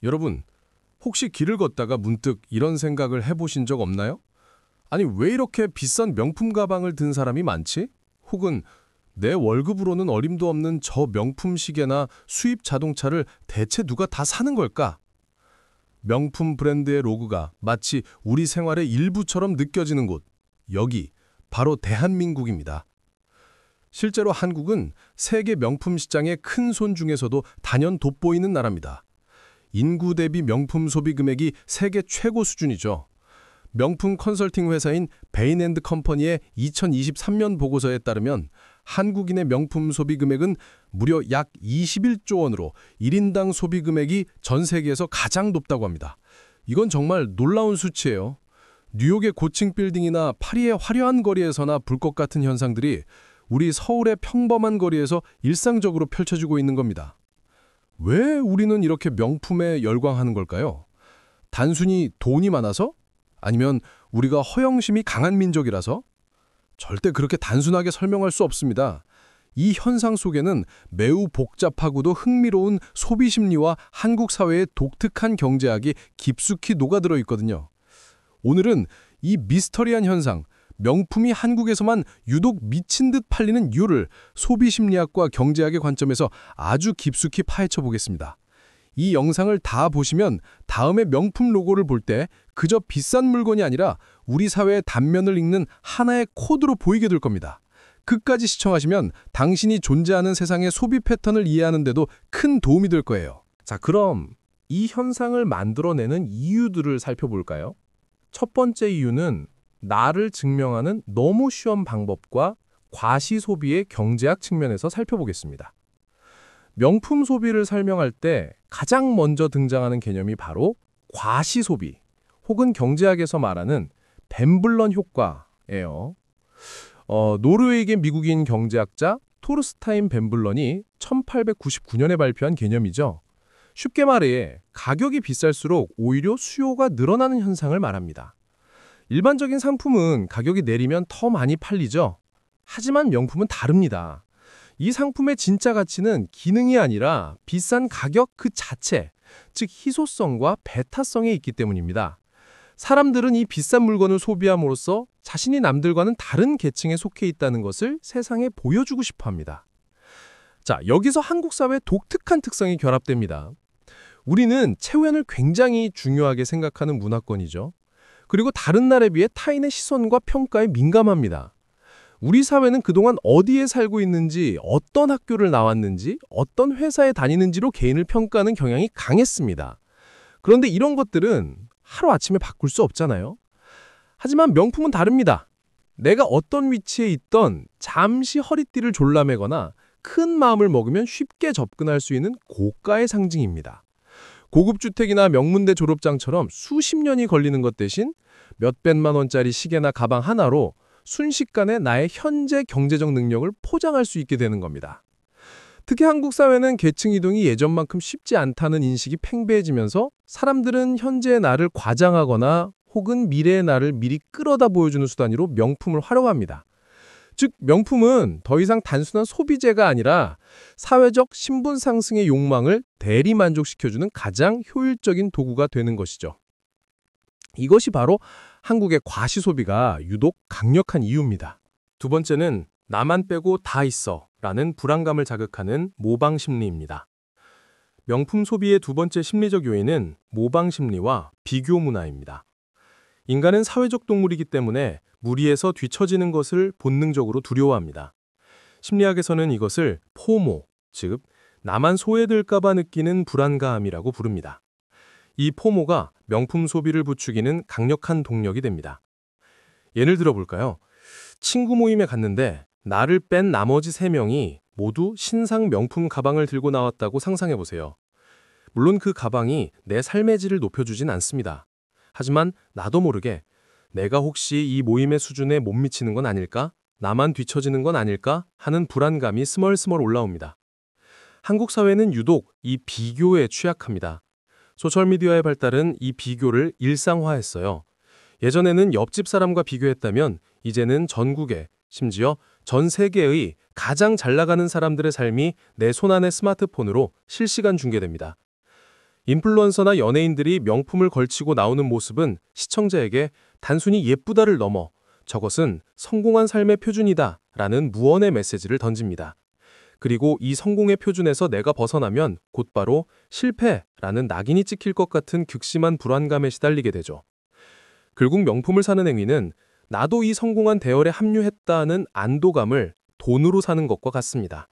여러분, 혹시 길을 걷다가 문득 이런 생각을 해보신 적 없나요? 아니, 왜 이렇게 비싼 명품 가방을 든 사람이 많지? 혹은 내 월급으로는 어림도 없는 저 명품 시계나 수입 자동차를 대체 누가 다 사는 걸까? 명품 브랜드의 로고가 마치 우리 생활의 일부처럼 느껴지는 곳, 여기 바로 대한민국입니다. 실제로 한국은 세계 명품 시장의 큰 손 중에서도 단연 돋보이는 나라입니다. 인구 대비 명품 소비 금액이 세계 최고 수준이죠. 명품 컨설팅 회사인 베인앤드컴퍼니의 2023년 보고서에 따르면 한국인의 명품 소비 금액은 무려 약 21조 원으로 1인당 소비 금액이 전 세계에서 가장 높다고 합니다. 이건 정말 놀라운 수치예요. 뉴욕의 고층 빌딩이나 파리의 화려한 거리에서나 볼 것 같은 현상들이 우리 서울의 평범한 거리에서 일상적으로 펼쳐지고 있는 겁니다. 왜 우리는 이렇게 명품에 열광하는 걸까요? 단순히 돈이 많아서? 아니면 우리가 허영심이 강한 민족이라서? 절대 그렇게 단순하게 설명할 수 없습니다. 이 현상 속에는 매우 복잡하고도 흥미로운 소비 심리와 한국 사회의 독특한 경제학이 깊숙이 녹아들어 있거든요. 오늘은 이 미스터리한 현상, 명품이 한국에서만 유독 미친 듯 팔리는 이유를 소비 심리학과 경제학의 관점에서 아주 깊숙이 파헤쳐 보겠습니다. 이 영상을 다 보시면 다음에 명품 로고를 볼 때 그저 비싼 물건이 아니라 우리 사회의 단면을 읽는 하나의 코드로 보이게 될 겁니다. 끝까지 시청하시면 당신이 존재하는 세상의 소비 패턴을 이해하는 데도 큰 도움이 될 거예요. 자, 그럼 이 현상을 만들어내는 이유들을 살펴볼까요? 첫 번째 이유는 나를 증명하는 너무 쉬운 방법과 과시소비의 경제학 측면에서 살펴보겠습니다. 명품 소비를 설명할 때 가장 먼저 등장하는 개념이 바로 과시소비, 혹은 경제학에서 말하는 벤블런 효과예요. 노르웨이계 미국인 경제학자 토르스타인 벤블런이 1899년에 발표한 개념이죠. 쉽게 말해 가격이 비쌀수록 오히려 수요가 늘어나는 현상을 말합니다. 일반적인 상품은 가격이 내리면 더 많이 팔리죠. 하지만 명품은 다릅니다. 이 상품의 진짜 가치는 기능이 아니라 비싼 가격 그 자체, 즉 희소성과 배타성에 있기 때문입니다. 사람들은 이 비싼 물건을 소비함으로써 자신이 남들과는 다른 계층에 속해 있다는 것을 세상에 보여주고 싶어 합니다. 자, 여기서 한국 사회의 독특한 특성이 결합됩니다. 우리는 체면을 굉장히 중요하게 생각하는 문화권이죠. 그리고 다른 나라에 비해 타인의 시선과 평가에 민감합니다. 우리 사회는 그동안 어디에 살고 있는지, 어떤 학교를 나왔는지, 어떤 회사에 다니는지로 개인을 평가하는 경향이 강했습니다. 그런데 이런 것들은 하루아침에 바꿀 수 없잖아요. 하지만 명품은 다릅니다. 내가 어떤 위치에 있던 잠시 허리띠를 졸라매거나 큰 마음을 먹으면 쉽게 접근할 수 있는 고가의 상징입니다. 고급 주택이나 명문대 졸업장처럼 수십 년이 걸리는 것 대신 몇백만 원짜리 시계나 가방 하나로 순식간에 나의 현재 경제적 능력을 포장할 수 있게 되는 겁니다. 특히 한국 사회는 계층 이동이 예전만큼 쉽지 않다는 인식이 팽배해지면서 사람들은 현재의 나를 과장하거나 혹은 미래의 나를 미리 끌어다 보여주는 수단으로 명품을 활용합니다. 즉, 명품은 더 이상 단순한 소비재가 아니라 사회적 신분 상승의 욕망을 대리 만족시켜주는 가장 효율적인 도구가 되는 것이죠. 이것이 바로 한국의 과시소비가 유독 강력한 이유입니다. 두 번째는 나만 빼고 다 있어 라는 불안감을 자극하는 모방 심리입니다. 명품 소비의 두 번째 심리적 요인은 모방 심리와 비교 문화입니다. 인간은 사회적 동물이기 때문에 무리해서 뒤처지는 것을 본능적으로 두려워합니다. 심리학에서는 이것을 포모, 즉 나만 소외될까봐 느끼는 불안감이라고 부릅니다. 이 포모가 명품 소비를 부추기는 강력한 동력이 됩니다. 예를 들어볼까요? 친구 모임에 갔는데 나를 뺀 나머지 3명이 모두 신상 명품 가방을 들고 나왔다고 상상해보세요. 물론 그 가방이 내 삶의 질을 높여주진 않습니다. 하지만 나도 모르게 내가 혹시 이 모임의 수준에 못 미치는 건 아닐까? 나만 뒤처지는 건 아닐까? 하는 불안감이 스멀스멀 올라옵니다. 한국 사회는 유독 이 비교에 취약합니다. 소셜미디어의 발달은 이 비교를 일상화했어요. 예전에는 옆집 사람과 비교했다면 이제는 전국에, 심지어 전 세계의 가장 잘 나가는 사람들의 삶이 내 손안의 스마트폰으로 실시간 중계됩니다. 인플루언서나 연예인들이 명품을 걸치고 나오는 모습은 시청자에게 단순히 예쁘다를 넘어 저것은 성공한 삶의 표준이다 라는 무언의 메시지를 던집니다. 그리고 이 성공의 표준에서 내가 벗어나면 곧바로 실패라는 낙인이 찍힐 것 같은 극심한 불안감에 시달리게 되죠. 결국 명품을 사는 행위는 나도 이 성공한 대열에 합류했다는 안도감을 돈으로 사는 것과 같습니다.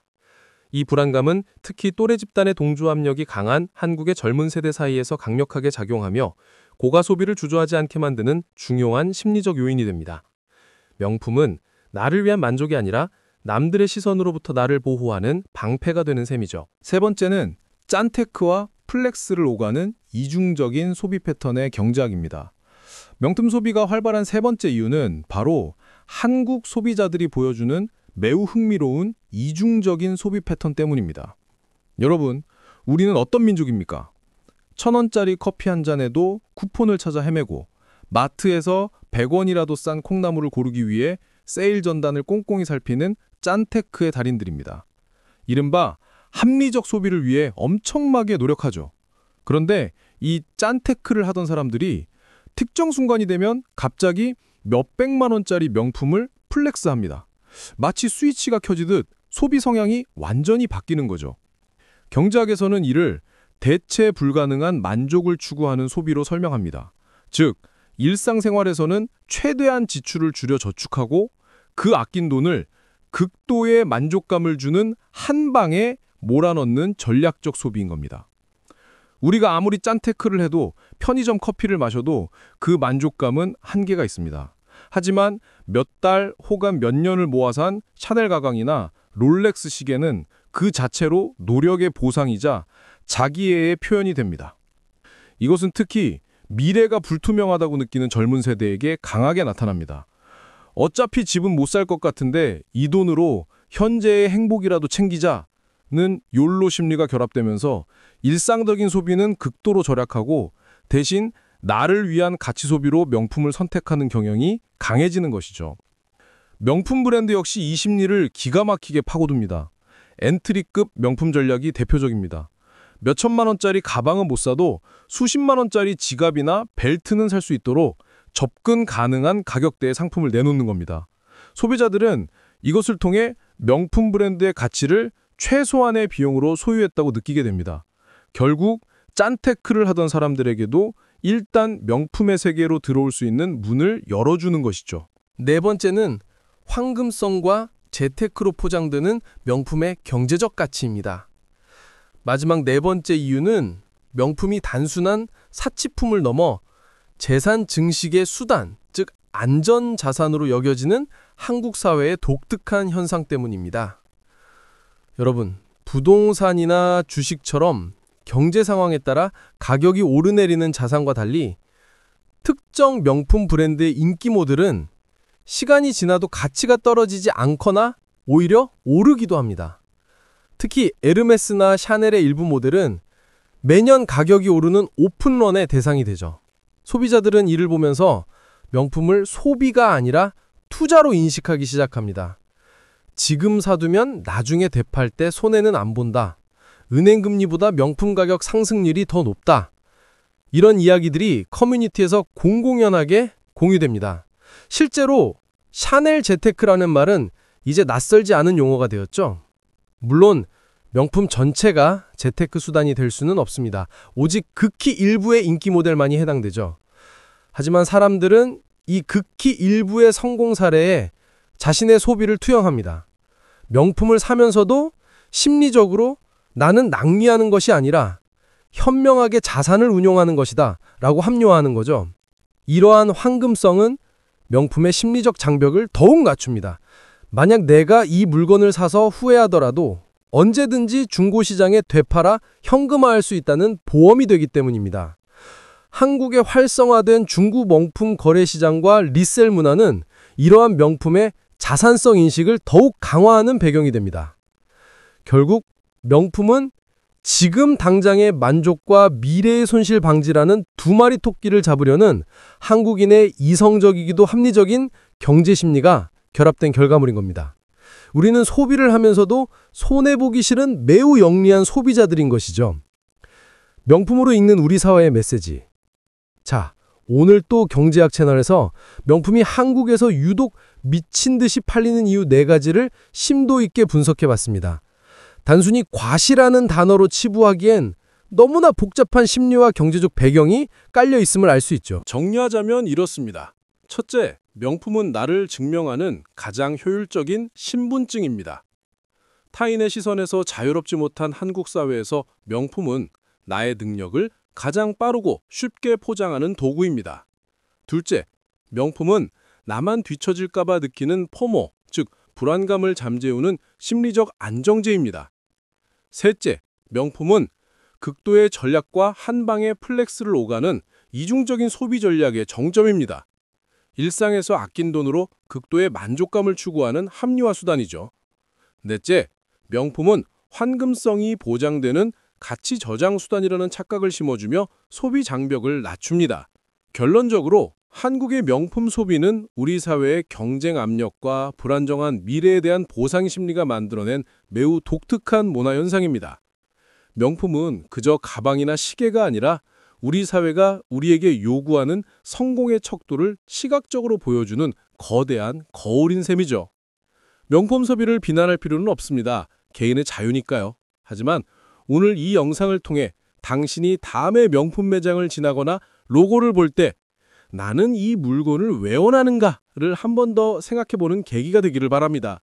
이 불안감은 특히 또래 집단의 동조 압력이 강한 한국의 젊은 세대 사이에서 강력하게 작용하며 고가 소비를 주저하지 않게 만드는 중요한 심리적 요인이 됩니다. 명품은 나를 위한 만족이 아니라 남들의 시선으로부터 나를 보호하는 방패가 되는 셈이죠. 세 번째는 짠테크와 플렉스를 오가는 이중적인 소비 패턴의 경제학입니다. 명품 소비가 활발한 세 번째 이유는 바로 한국 소비자들이 보여주는 매우 흥미로운 이중적인 소비 패턴 때문입니다. 여러분, 우리는 어떤 민족입니까? 1,000원짜리 커피 한 잔에도 쿠폰을 찾아 헤매고 마트에서 100원이라도 싼 콩나물을 고르기 위해 세일 전단을 꼼꼼히 살피는 짠테크의 달인들입니다. 이른바 합리적 소비를 위해 엄청나게 노력하죠. 그런데 이 짠테크를 하던 사람들이 특정 순간이 되면 갑자기 몇백만 원짜리 명품을 플렉스합니다. 마치 스위치가 켜지듯 소비 성향이 완전히 바뀌는 거죠. 경제학에서는 이를 대체 불가능한 만족을 추구하는 소비로 설명합니다. 즉, 일상생활에서는 최대한 지출을 줄여 저축하고 그 아낀 돈을 극도의 만족감을 주는 한 방에 몰아넣는 전략적 소비인 겁니다. 우리가 아무리 짠테크를 해도 편의점 커피를 마셔도 그 만족감은 한계가 있습니다. 하지만 몇 달 혹은 몇 년을 모아 산 샤넬 가방이나 롤렉스 시계는 그 자체로 노력의 보상이자 자기애의 표현이 됩니다. 이것은 특히 미래가 불투명하다고 느끼는 젊은 세대에게 강하게 나타납니다. 어차피 집은 못 살 것 같은데 이 돈으로 현재의 행복이라도 챙기자는 욜로 심리가 결합되면서 일상적인 소비는 극도로 절약하고 대신 나를 위한 가치 소비로 명품을 선택하는 경향이 강해지는 것이죠. 명품 브랜드 역시 이 심리를 기가 막히게 파고듭니다. 엔트리급 명품 전략이 대표적입니다. 몇천만 원짜리 가방은 못 사도 수십만 원짜리 지갑이나 벨트는 살 수 있도록 접근 가능한 가격대의 상품을 내놓는 겁니다. 소비자들은 이것을 통해 명품 브랜드의 가치를 최소한의 비용으로 소유했다고 느끼게 됩니다. 결국 짠테크를 하던 사람들에게도 일단 명품의 세계로 들어올 수 있는 문을 열어주는 것이죠. 네 번째는 황금성과 재테크로 포장되는 명품의 경제적 가치입니다. 마지막 네 번째 이유는 명품이 단순한 사치품을 넘어 재산 증식의 수단, 즉 안전자산으로 여겨지는 한국 사회의 독특한 현상 때문입니다. 여러분, 부동산이나 주식처럼 경제 상황에 따라 가격이 오르내리는 자산과 달리 특정 명품 브랜드의 인기 모델은 시간이 지나도 가치가 떨어지지 않거나 오히려 오르기도 합니다. 특히 에르메스나 샤넬의 일부 모델은 매년 가격이 오르는 오픈런의 대상이 되죠. 소비자들은 이를 보면서 명품을 소비가 아니라 투자로 인식하기 시작합니다. 지금 사두면 나중에 되팔 때 손해는 안 본다. 은행금리보다 명품 가격 상승률이 더 높다. 이런 이야기들이 커뮤니티에서 공공연하게 공유됩니다. 실제로 샤넬 재테크라는 말은 이제 낯설지 않은 용어가 되었죠. 물론 명품 전체가 재테크 수단이 될 수는 없습니다. 오직 극히 일부의 인기 모델만이 해당되죠. 하지만 사람들은 이 극히 일부의 성공 사례에 자신의 소비를 투영합니다. 명품을 사면서도 심리적으로 나는 낭비하는 것이 아니라 현명하게 자산을 운용하는 것이다 라고 합리화하는 거죠. 이러한 황금성은 명품의 심리적 장벽을 더욱 낮춥니다. 만약 내가 이 물건을 사서 후회하더라도 언제든지 중고시장에 되팔아 현금화할 수 있다는 보험이 되기 때문입니다. 한국의 활성화된 중고 명품 거래시장과 리셀 문화는 이러한 명품의 자산성 인식을 더욱 강화하는 배경이 됩니다. 결국 명품은 지금 당장의 만족과 미래의 손실 방지라는 두 마리 토끼를 잡으려는 한국인의 이성적이기도 합리적인 경제 심리가 결합된 결과물인 겁니다. 우리는 소비를 하면서도 손해보기 싫은 매우 영리한 소비자들인 것이죠. 명품으로 읽는 우리 사회의 메시지. 자, 오늘 또 경제학 채널에서 명품이 한국에서 유독 미친 듯이 팔리는 이유 4가지를 심도 있게 분석해 봤습니다. 단순히 과시라는 단어로 치부하기엔 너무나 복잡한 심리와 경제적 배경이 깔려 있음을 알 수 있죠. 정리하자면 이렇습니다. 첫째, 명품은 나를 증명하는 가장 효율적인 신분증입니다. 타인의 시선에서 자유롭지 못한 한국 사회에서 명품은 나의 능력을 가장 빠르고 쉽게 포장하는 도구입니다. 둘째, 명품은 나만 뒤처질까봐 느끼는 포모, 즉 불안감을 잠재우는 심리적 안정제입니다. 셋째, 명품은 극도의 전략과 한방의 플렉스를 오가는 이중적인 소비 전략의 정점입니다. 일상에서 아낀 돈으로 극도의 만족감을 추구하는 합리화 수단이죠. 넷째, 명품은 환금성이 보장되는 가치 저장 수단이라는 착각을 심어주며 소비 장벽을 낮춥니다. 결론적으로 한국의 명품 소비는 우리 사회의 경쟁 압력과 불안정한 미래에 대한 보상 심리가 만들어낸 매우 독특한 문화 현상입니다. 명품은 그저 가방이나 시계가 아니라 우리 사회가 우리에게 요구하는 성공의 척도를 시각적으로 보여주는 거대한 거울인 셈이죠. 명품 소비를 비난할 필요는 없습니다. 개인의 자유니까요. 하지만 오늘 이 영상을 통해 당신이 다음에 명품 매장을 지나거나 로고를 볼 때 나는 이 물건을 왜 원하는가를 한 번 더 생각해보는 계기가 되기를 바랍니다.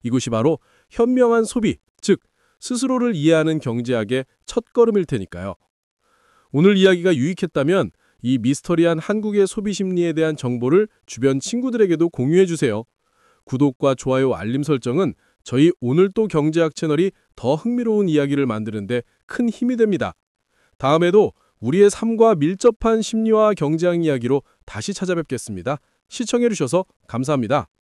이것이 바로 현명한 소비, 즉 스스로를 이해하는 경제학의 첫걸음일 테니까요. 오늘 이야기가 유익했다면 이 미스터리한 한국의 소비 심리에 대한 정보를 주변 친구들에게도 공유해주세요. 구독과 좋아요, 알림 설정은 저희 오늘 또 경제학 채널이 더 흥미로운 이야기를 만드는데 큰 힘이 됩니다. 다음에도 우리의 삶과 밀접한 심리와 경제학 이야기로 다시 찾아뵙겠습니다. 시청해주셔서 감사합니다.